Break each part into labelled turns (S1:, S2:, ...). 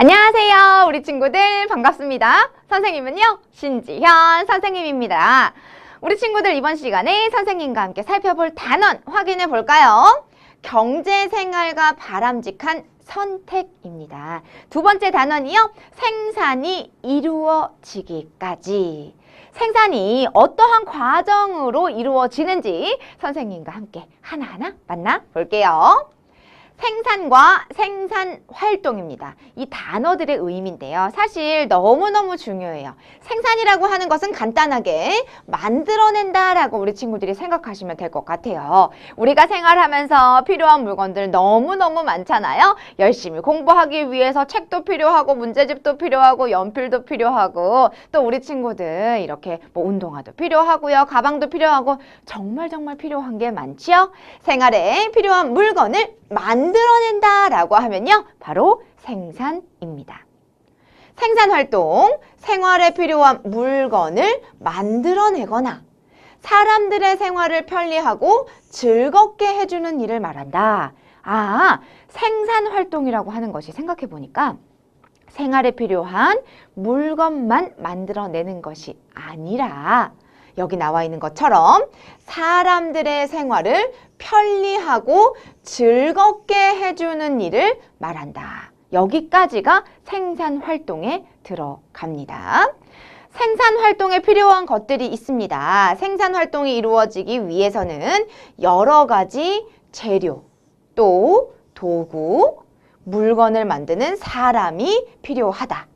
S1: 안녕하세요, 우리 친구들 반갑습니다. 선생님은요, 신지현 선생님입니다. 우리 친구들 이번 시간에 선생님과 함께 살펴볼 단원 확인해 볼까요? 경제생활과 바람직한 선택입니다. 두 번째 단원이요, 생산이 이루어지기까지. 생산이 어떠한 과정으로 이루어지는지 선생님과 함께 하나하나 만나볼게요. 생산과 생산활동입니다. 이 단어들의 의미인데요. 사실 너무너무 중요해요. 생산이라고 하는 것은 간단하게 만들어낸다라고 우리 친구들이 생각하시면 될 것 같아요. 우리가 생활하면서 필요한 물건들 너무너무 많잖아요. 열심히 공부하기 위해서 책도 필요하고 문제집도 필요하고 연필도 필요하고 또 우리 친구들 이렇게 운동화도 필요하고요. 가방도 필요하고 정말 필요한 게 많지요. 생활에 필요한 물건을 만들어낸다라고 하면요, 바로 생산입니다. 생산활동, 생활에 필요한 물건을 만들어내거나 사람들의 생활을 편리하고 즐겁게 해주는 일을 말한다. 생산활동이라고 하는 것이 생각해보니까 생활에 필요한 물건만 만들어내는 것이 아니라 여기 나와 있는 것처럼 사람들의 생활을 편리하고 즐겁게 해주는 일을 말한다. 여기까지가 생산활동에 들어갑니다. 생산활동에 필요한 것들이 있습니다. 생산활동이 이루어지기 위해서는 여러 가지 재료, 또 도구, 물건을 만드는 사람이 필요하다.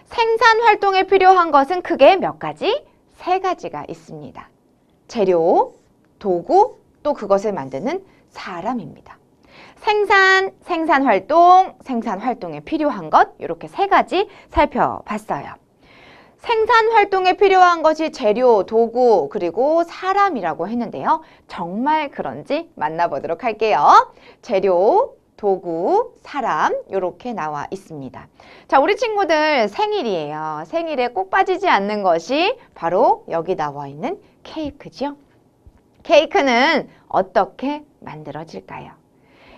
S1: 생산활동에 필요한 것은 크게 몇 가지? 세 가지가 있습니다. 재료, 도구, 또 그것을 만드는 사람입니다. 생산활동, 생산활동에 필요한 것 이렇게 세 가지 살펴봤어요. 생산활동에 필요한 것이 재료, 도구, 그리고 사람이라고 했는데요. 정말 그런지 만나보도록 할게요. 재료, 도구, 사람 이렇게 나와 있습니다. 자, 우리 친구들 생일이에요. 생일에 꼭 빠지지 않는 것이 바로 여기 나와 있는 케이크죠. 케이크는 어떻게 만들어질까요?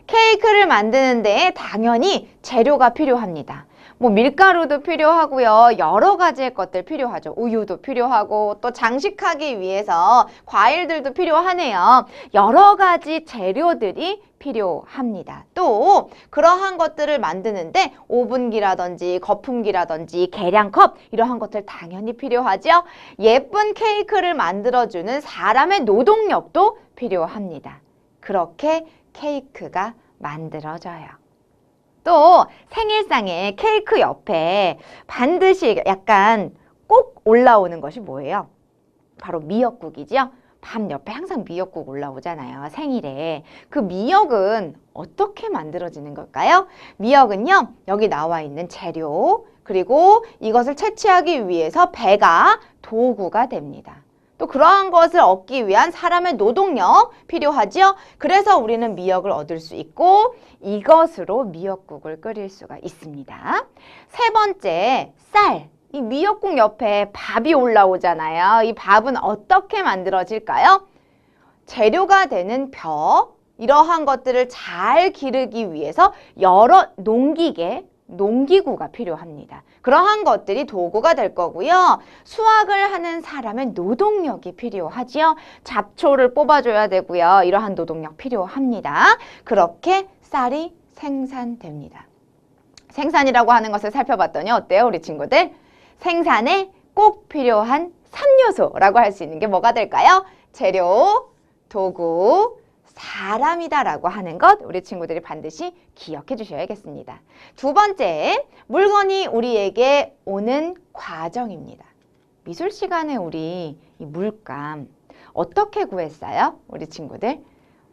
S1: 케이크를 만드는데 당연히 재료가 필요합니다. 밀가루도 필요하고요. 여러 가지의 것들 필요하죠. 우유도 필요하고 또 장식하기 위해서 과일들도 필요하네요. 여러 가지 재료들이 필요합니다. 또 그러한 것들을 만드는데 오븐기라든지 거품기라든지 계량컵 이러한 것들 당연히 필요하죠. 예쁜 케이크를 만들어주는 사람의 노동력도 필요합니다. 그렇게 케이크가 만들어져요. 또 생일상에 케이크 옆에 반드시 약간 꼭 올라오는 것이 뭐예요? 바로 미역국이죠. 밥 옆에 항상 미역국 올라오잖아요. 생일에. 그 미역은 어떻게 만들어지는 걸까요? 미역은요, 여기 나와 있는 재료, 그리고 이것을 채취하기 위해서 배가 도구가 됩니다. 또 그러한 것을 얻기 위한 사람의 노동력 필요하죠. 그래서 우리는 미역을 얻을 수 있고 이것으로 미역국을 끓일 수가 있습니다. 세 번째, 쌀. 이 미역국 옆에 밥이 올라오잖아요. 이 밥은 어떻게 만들어질까요? 재료가 되는 벼, 이러한 것들을 잘 기르기 위해서 여러 농기구가 필요합니다. 그러한 것들이 도구가 될 거고요. 수확을 하는 사람의 노동력이 필요하지요. 잡초를 뽑아줘야 되고요. 이러한 노동력 필요합니다. 그렇게 쌀이 생산됩니다. 생산이라고 하는 것을 살펴봤더니 어때요, 우리 친구들? 생산에 꼭 필요한 3요소라고 할 수 있는 게 뭐가 될까요? 재료, 도구, 사람이다라고 하는 것 우리 친구들이 반드시 기억해 주셔야겠습니다. 두 번째, 물건이 우리에게 오는 과정입니다. 미술 시간에 우리 이 물감 어떻게 구했어요? 우리 친구들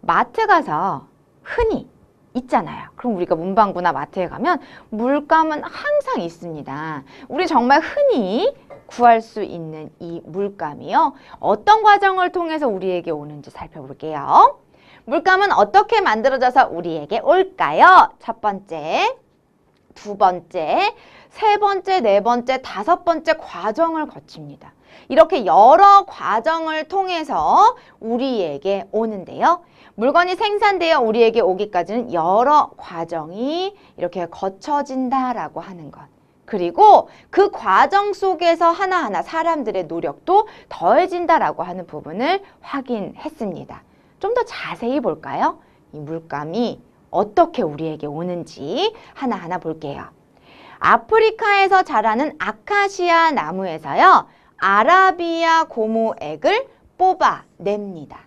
S1: 마트 가서 흔히 있잖아요. 그럼 우리가 문방구나 마트에 가면 물감은 항상 있습니다. 우리 정말 흔히 구할 수 있는 이 물감이요. 어떤 과정을 통해서 우리에게 오는지 살펴볼게요. 물감은 어떻게 만들어져서 우리에게 올까요? 첫 번째, 두 번째, 세 번째, 네 번째, 다섯 번째 과정을 거칩니다. 이렇게 여러 과정을 통해서 우리에게 오는데요. 물건이 생산되어 우리에게 오기까지는 여러 과정이 이렇게 거쳐진다라고 하는 것. 그리고 그 과정 속에서 하나하나 사람들의 노력도 더해진다라고 하는 부분을 확인했습니다. 좀 더 자세히 볼까요? 이 물감이 어떻게 우리에게 오는지 하나하나 볼게요. 아프리카에서 자라는 아카시아 나무에서요, 아라비아 고무액을 뽑아냅니다.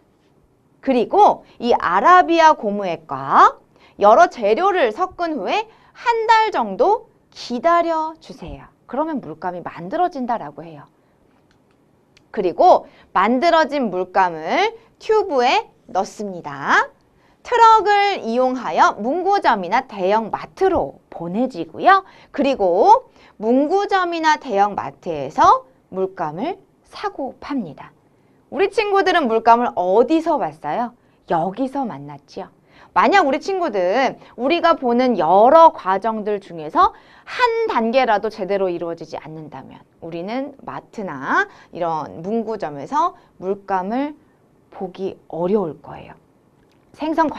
S1: 그리고 이 아라비아 고무액과 여러 재료를 섞은 후에 한 달 정도 기다려 주세요. 그러면 물감이 만들어진다라고 해요. 그리고 만들어진 물감을 튜브에 넣습니다. 트럭을 이용하여 문구점이나 대형 마트로 보내지고요. 그리고 문구점이나 대형 마트에서 물감을 사고 팝니다. 우리 친구들은 물감을 어디서 봤어요? 여기서 만났지요. 만약 우리 친구들 우리가 보는 여러 과정들 중에서 한 단계라도 제대로 이루어지지 않는다면 우리는 마트나 이런 문구점에서 물감을 보기 어려울 거예요. 생산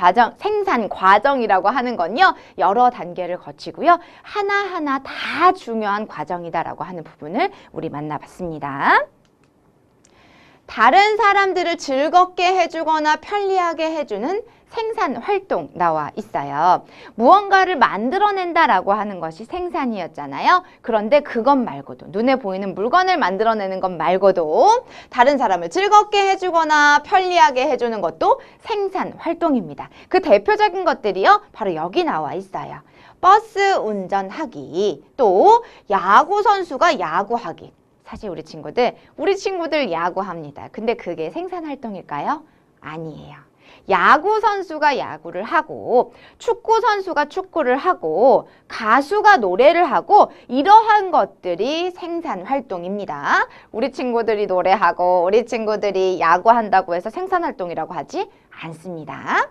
S1: 과정이라고 하는 건요, 여러 단계를 거치고요. 하나하나 다 중요한 과정이다라고 하는 부분을 우리 만나봤습니다. 다른 사람들을 즐겁게 해주거나 편리하게 해주는 생산 활동 나와 있어요. 무언가를 만들어낸다라고 하는 것이 생산이었잖아요. 그런데 그것 말고도, 눈에 보이는 물건을 만들어내는 것 말고도 다른 사람을 즐겁게 해주거나 편리하게 해주는 것도 생산 활동입니다. 그 대표적인 것들이요, 바로 여기 나와 있어요. 버스 운전하기, 또 야구 선수가 야구하기. 사실 우리 친구들 야구합니다. 근데 그게 생산 활동일까요? 아니에요. 야구 선수가 야구를 하고, 축구 선수가 축구를 하고, 가수가 노래를 하고, 이러한 것들이 생산 활동입니다. 우리 친구들이 노래하고 우리 친구들이 야구한다고 해서 생산 활동이라고 하지 않습니다.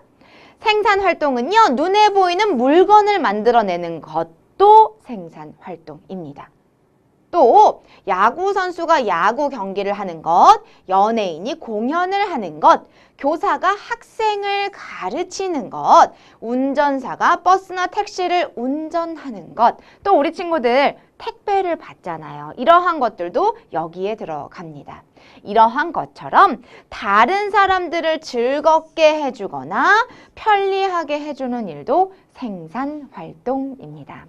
S1: 생산 활동은요, 눈에 보이는 물건을 만들어내는 것도 생산 활동입니다. 또 야구 선수가 야구 경기를 하는 것, 연예인이 공연을 하는 것, 교사가 학생을 가르치는 것, 운전사가 버스나 택시를 운전하는 것, 또 우리 친구들 택배를 받잖아요. 이러한 것들도 여기에 들어갑니다. 이러한 것처럼 다른 사람들을 즐겁게 해주거나 편리하게 해주는 일도 생산 활동입니다.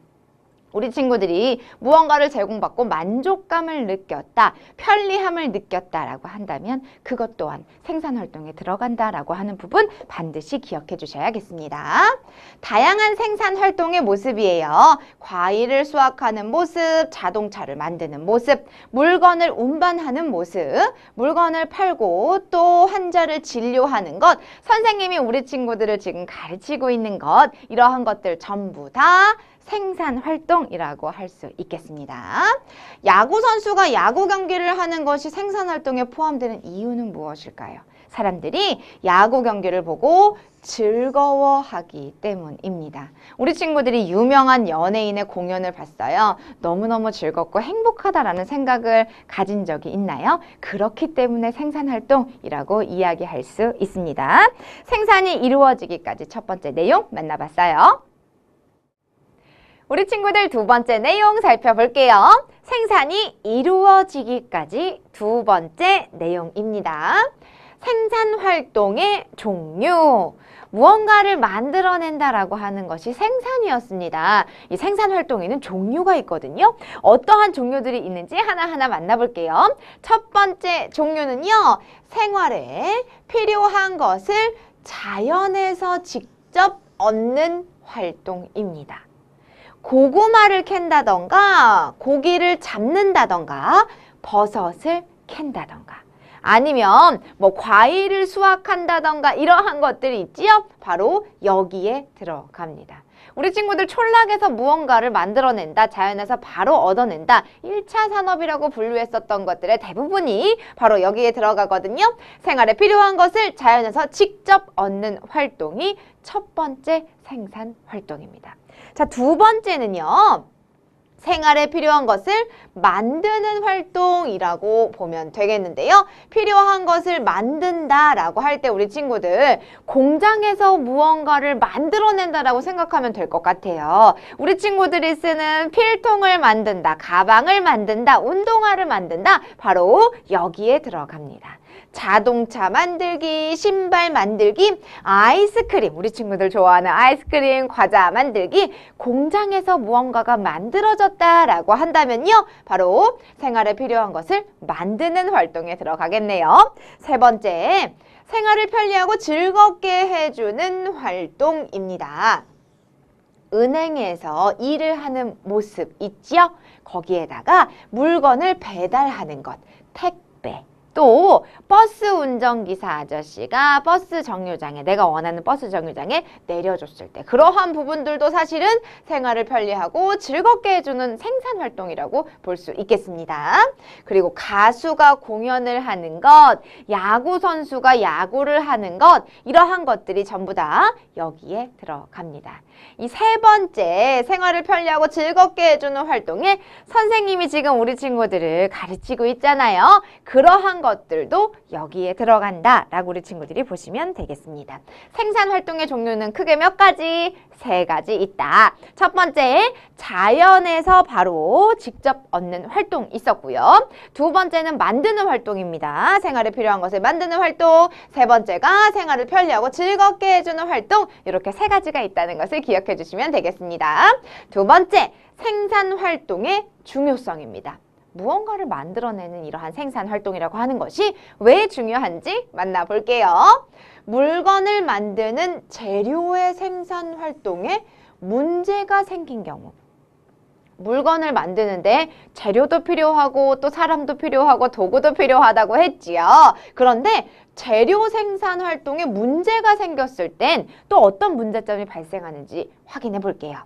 S1: 우리 친구들이 무언가를 제공받고 만족감을 느꼈다, 편리함을 느꼈다라고 한다면 그것 또한 생산활동에 들어간다라고 하는 부분 반드시 기억해 주셔야겠습니다. 다양한 생산활동의 모습이에요. 과일을 수확하는 모습, 자동차를 만드는 모습, 물건을 운반하는 모습, 물건을 팔고 또 환자를 진료하는 것, 선생님이 우리 친구들을 지금 가르치고 있는 것, 이러한 것들 전부 다 생산 활동이라고 할 수 있겠습니다. 야구 선수가 야구 경기를 하는 것이 생산 활동에 포함되는 이유는 무엇일까요? 사람들이 야구 경기를 보고 즐거워하기 때문입니다. 우리 친구들이 유명한 연예인의 공연을 봤어요. 너무너무 즐겁고 행복하다라는 생각을 가진 적이 있나요? 그렇기 때문에 생산활동이라고 이야기할 수 있습니다. 생산이 이루어지기까지 첫 번째 내용 만나봤어요. 우리 친구들 두 번째 내용 살펴볼게요. 생산이 이루어지기까지 두 번째 내용입니다. 생산활동의 종류. 무언가를 만들어낸다라고 하는 것이 생산이었습니다. 이 생산활동에는 종류가 있거든요. 어떠한 종류들이 있는지 하나하나 만나볼게요. 첫 번째 종류는요, 생활에 필요한 것을 자연에서 직접 얻는 활동입니다. 고구마를 캔다던가, 고기를 잡는다던가, 버섯을 캔다던가, 아니면 뭐 과일을 수확한다던가 이러한 것들이 있지요? 바로 여기에 들어갑니다. 우리 친구들 촌락에서 무언가를 만들어낸다, 자연에서 바로 얻어낸다, 1차 산업이라고 분류했었던 것들의 대부분이 바로 여기에 들어가거든요. 생활에 필요한 것을 자연에서 직접 얻는 활동이 첫 번째 생산 활동입니다. 자, 두 번째는요, 생활에 필요한 것을 만드는 활동이라고 보면 되겠는데요. 필요한 것을 만든다라고 할 때 우리 친구들 공장에서 무언가를 만들어낸다라고 생각하면 될 것 같아요. 우리 친구들이 쓰는 필통을 만든다, 가방을 만든다, 운동화를 만든다, 바로 여기에 들어갑니다. 자동차 만들기, 신발 만들기, 아이스크림, 우리 친구들 좋아하는 아이스크림, 과자 만들기, 공장에서 무언가가 만들어졌다라고 한다면요. 바로 생활에 필요한 것을 만드는 활동에 들어가겠네요. 세 번째, 생활을 편리하고 즐겁게 해주는 활동입니다. 은행에서 일을 하는 모습 있죠? 거기에다가 물건을 배달하는 것, 택배. 또 버스 운전기사 아저씨가 버스 정류장에 내가 원하는 버스 정류장에 내려줬을 때 그러한 부분들도 사실은 생활을 편리하고 즐겁게 해주는 생산활동이라고 볼 수 있겠습니다. 그리고 가수가 공연을 하는 것, 야구 선수가 야구를 하는 것, 이러한 것들이 전부 다 여기에 들어갑니다. 이 세 번째 생활을 편리하고 즐겁게 해주는 활동에 선생님이 지금 우리 친구들을 가르치고 있잖아요. 그러한 것들도 여기에 들어간다라고 우리 친구들이 보시면 되겠습니다. 생산활동의 종류는 크게 몇 가지? 세 가지 있다. 첫 번째, 자연에서 바로 직접 얻는 활동 있었고요. 두 번째는 만드는 활동입니다. 생활에 필요한 것을 만드는 활동. 세 번째가 생활을 편리하고 즐겁게 해주는 활동. 이렇게 세 가지가 있다는 것을 기억해 주시면 되겠습니다. 두 번째, 생산활동의 중요성입니다. 무언가를 만들어내는 이러한 생산활동이라고 하는 것이 왜 중요한지 만나볼게요. 물건을 만드는 재료의 생산활동에 문제가 생긴 경우, 물건을 만드는데 재료도 필요하고 또 사람도 필요하고 도구도 필요하다고 했지요. 그런데 재료 생산 활동에 문제가 생겼을 땐 또 어떤 문제점이 발생하는지 확인해 볼게요.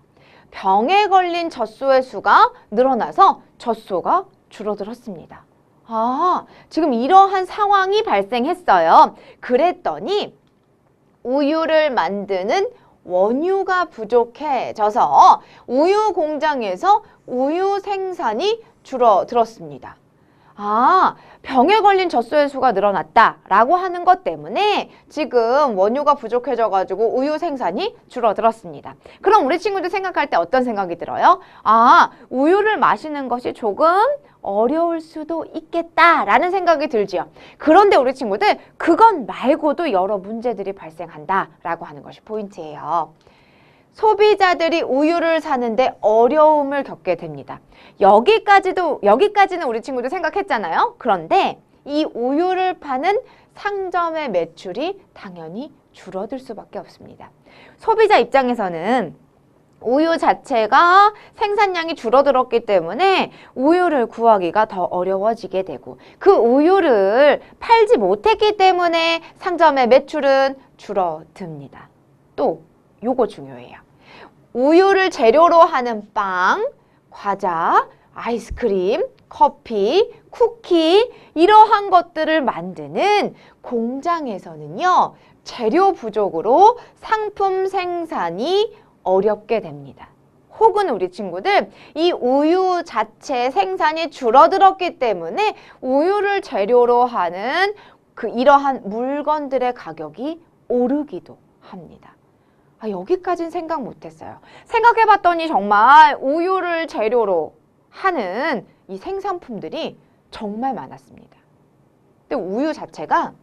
S1: 병에 걸린 젖소의 수가 늘어나서 젖소가 줄어들었습니다. 아, 지금 이러한 상황이 발생했어요. 그랬더니 우유를 만드는 원유가 부족해져서 우유 공장에서 우유 생산이 줄어들었습니다. 아, 병에 걸린 젖소의 수가 늘어났다라고 하는 것 때문에 지금 원유가 부족해져가지고 우유 생산이 줄어들었습니다. 그럼 우리 친구들 생각할 때 어떤 생각이 들어요? 아, 우유를 마시는 것이 조금 어려울 수도 있겠다라는 생각이 들지요. 그런데 우리 친구들 그건 말고도 여러 문제들이 발생한다라고 하는 것이 포인트예요. 소비자들이 우유를 사는데 어려움을 겪게 됩니다. 여기까지는 우리 친구들 생각했잖아요. 그런데 이 우유를 파는 상점의 매출이 당연히 줄어들 수밖에 없습니다. 소비자 입장에서는 우유 자체가 생산량이 줄어들었기 때문에 우유를 구하기가 더 어려워지게 되고 그 우유를 팔지 못했기 때문에 상점의 매출은 줄어듭니다. 또 요거 중요해요. 우유를 재료로 하는 빵, 과자, 아이스크림, 커피, 쿠키 이러한 것들을 만드는 공장에서는요. 재료 부족으로 상품 생산이 어렵게 됩니다. 혹은 우리 친구들 이 우유 자체 생산이 줄어들었기 때문에 우유를 재료로 하는 이러한 물건들의 가격이 오르기도 합니다. 아, 여기까지는 생각 못했어요. 생각해봤더니 정말 우유를 재료로 하는 이 생산품들이 정말 많았습니다. 근데 우유 자체가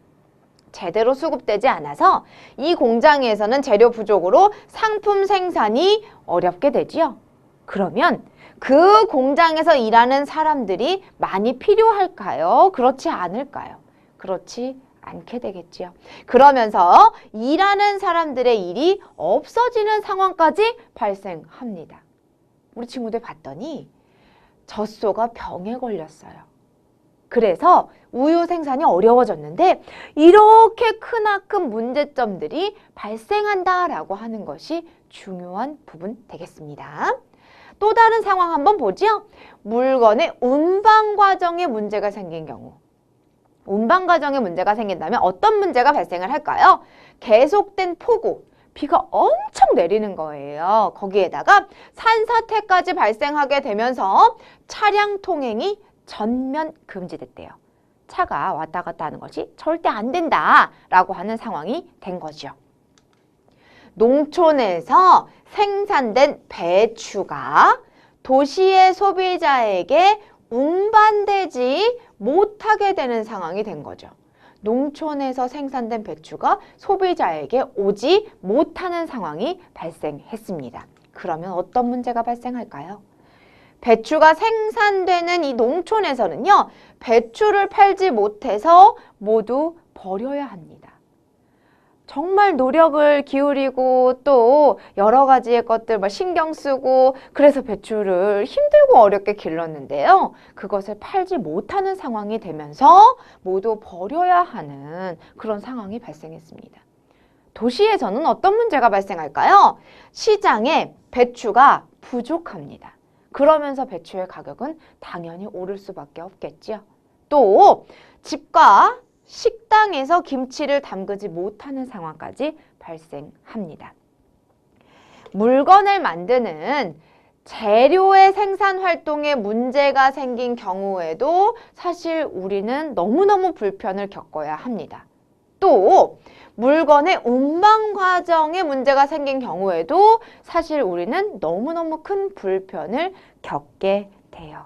S1: 제대로 수급되지 않아서 이 공장에서는 재료 부족으로 상품 생산이 어렵게 되지요. 그러면 그 공장에서 일하는 사람들이 많이 필요할까요? 그렇지 않을까요? 그렇지 않게 되겠지요. 그러면서 일하는 사람들의 일이 없어지는 상황까지 발생합니다. 우리 친구들 봤더니 젖소가 병에 걸렸어요. 그래서 우유 생산이 어려워졌는데 이렇게 크나큰 문제점들이 발생한다라고 하는 것이 중요한 부분 되겠습니다. 또 다른 상황 한번 보죠. 물건의 운반 과정에 문제가 생긴 경우. 운반 과정에 문제가 생긴다면 어떤 문제가 발생을 할까요? 계속된 폭우, 비가 엄청 내리는 거예요. 거기에다가 산사태까지 발생하게 되면서 차량 통행이 전면 금지됐대요. 차가 왔다 갔다 하는 것이 절대 안 된다라고 하는 상황이 된 거죠. 농촌에서 생산된 배추가 도시의 소비자에게 운반되지 못하게 되는 상황이 된 거죠. 농촌에서 생산된 배추가 소비자에게 오지 못하는 상황이 발생했습니다. 그러면 어떤 문제가 발생할까요? 배추가 생산되는 이 농촌에서는요, 배추를 팔지 못해서 모두 버려야 합니다. 정말 노력을 기울이고 또 여러 가지의 것들 신경 쓰고 그래서 배추를 힘들고 어렵게 길렀는데요. 그것을 팔지 못하는 상황이 되면서 모두 버려야 하는 그런 상황이 발생했습니다. 도시에서는 어떤 문제가 발생할까요? 시장에 배추가 부족합니다. 그러면서 배추의 가격은 당연히 오를 수밖에 없겠죠. 또 집과 식당에서 김치를 담그지 못하는 상황까지 발생합니다. 물건을 만드는 재료의 생산 활동에 문제가 생긴 경우에도 사실 우리는 너무너무 불편을 겪어야 합니다. 또 물건의 운반 과정에 문제가 생긴 경우에도 사실 우리는 너무너무 큰 불편을 겪게 돼요.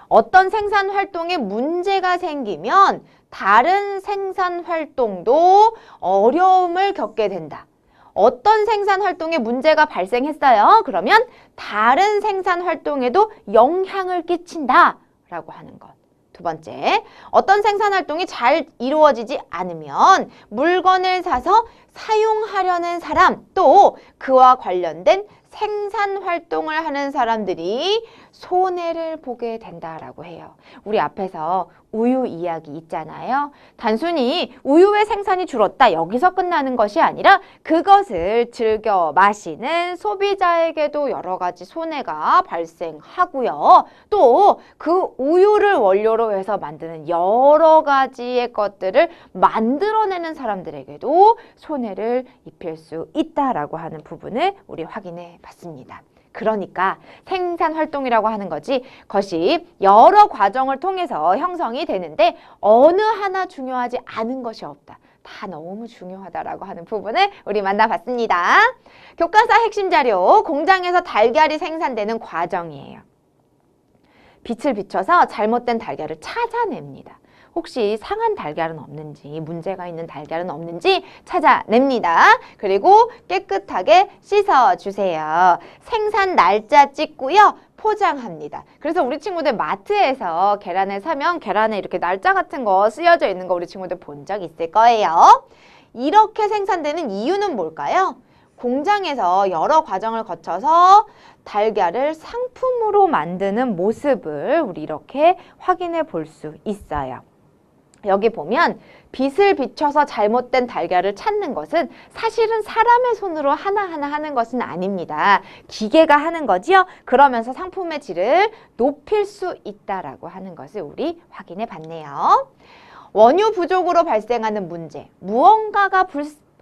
S1: 어떤 생산 활동에 문제가 생기면 다른 생산 활동도 어려움을 겪게 된다. 어떤 생산 활동에 문제가 발생했어요. 그러면 다른 생산 활동에도 영향을 끼친다 라고 하는 것. 두 번째, 어떤 생산 활동이 잘 이루어지지 않으면 물건을 사서 사용하려는 사람, 또 그와 관련된 생산 활동을 하는 사람들이 손해를 보게 된다라고 해요. 우리 앞에서 우유 이야기 있잖아요. 단순히 우유의 생산이 줄었다 여기서 끝나는 것이 아니라 그것을 즐겨 마시는 소비자에게도 여러 가지 손해가 발생하고요. 또 그 우유를 원료로 해서 만드는 여러 가지의 것들을 만들어내는 사람들에게도 손해를 입힐 수 있다라고 하는 부분을 우리 확인해 봤습니다. 그러니까 생산 활동이라고 하는 것이 여러 과정을 통해서 형성이 되는데 어느 하나 중요하지 않은 것이 없다. 다 너무 중요하다라고 하는 부분을 우리 만나봤습니다. 교과서 핵심 자료, 공장에서 달걀이 생산되는 과정이에요. 빛을 비춰서 잘못된 달걀을 찾아냅니다. 혹시 상한 달걀은 없는지, 문제가 있는 달걀은 없는지 찾아냅니다. 그리고 깨끗하게 씻어주세요. 생산 날짜 찍고요. 포장합니다. 그래서 우리 친구들 마트에서 계란을 사면 계란에 이렇게 날짜 같은 거 쓰여져 있는 거 우리 친구들 본 적 있을 거예요. 이렇게 생산되는 이유는 뭘까요? 공장에서 여러 과정을 거쳐서 달걀을 상품으로 만드는 모습을 우리 이렇게 확인해 볼 수 있어요. 여기 보면 빛을 비춰서 잘못된 달걀을 찾는 것은 사실은 사람의 손으로 하나하나 하는 것은 아닙니다. 기계가 하는 거지요. 그러면서 상품의 질을 높일 수 있다라고 하는 것을 우리 확인해 봤네요. 원유 부족으로 발생하는 문제, 무언가가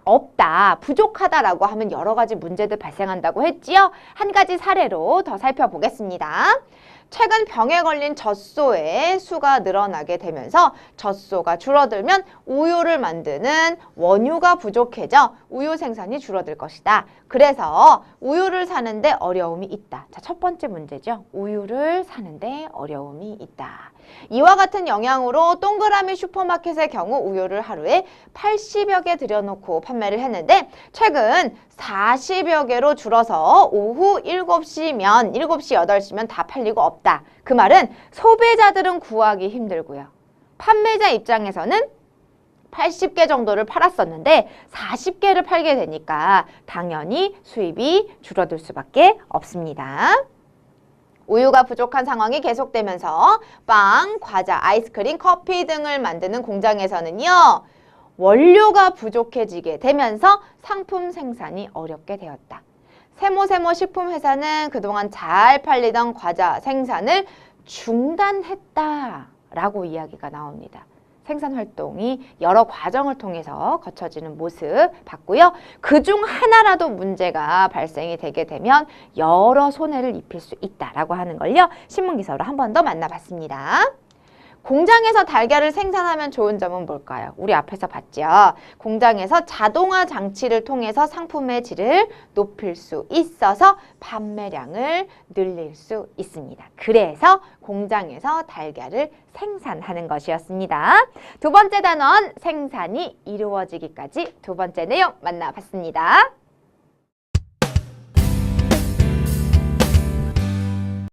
S1: 없다, 부족하다라고 하면 여러 가지 문제들 발생한다고 했지요. 한 가지 사례로 더 살펴보겠습니다. 최근 병에 걸린 젖소의 수가 늘어나게 되면서 젖소가 줄어들면 우유를 만드는 원유가 부족해져 우유 생산이 줄어들 것이다. 그래서 우유를 사는데 어려움이 있다. 자, 첫 번째 문제죠. 우유를 사는데 어려움이 있다. 이와 같은 영향으로 동그라미 슈퍼마켓의 경우 우유를 하루에 80여 개 들여놓고 판매를 했는데 최근 40여 개로 줄어서 오후 7시면 7시, 8시면 다 팔리고 없다. 그 말은 소비자들은 구하기 힘들고요. 판매자 입장에서는 80개 정도를 팔았었는데 40개를 팔게 되니까 당연히 수입이 줄어들 수밖에 없습니다. 우유가 부족한 상황이 계속되면서 빵, 과자, 아이스크림, 커피 등을 만드는 공장에서는요. 원료가 부족해지게 되면서 상품 생산이 어렵게 되었다. 세모세모 식품회사는 그동안 잘 팔리던 과자 생산을 중단했다라고 이야기가 나옵니다. 생산 활동이 여러 과정을 통해서 거쳐지는 모습 봤고요. 그중 하나라도 문제가 발생이 되게 되면 여러 손해를 입힐 수 있다라고 하는 걸요. 신문기사로 한 번 더 만나봤습니다. 공장에서 달걀을 생산하면 좋은 점은 뭘까요? 우리 앞에서 봤죠. 공장에서 자동화 장치를 통해서 상품의 질을 높일 수 있어서 판매량을 늘릴 수 있습니다. 그래서 공장에서 달걀을 생산하는 것이었습니다. 두 번째 단원 생산이 이루어지기까지 두 번째 내용 만나봤습니다.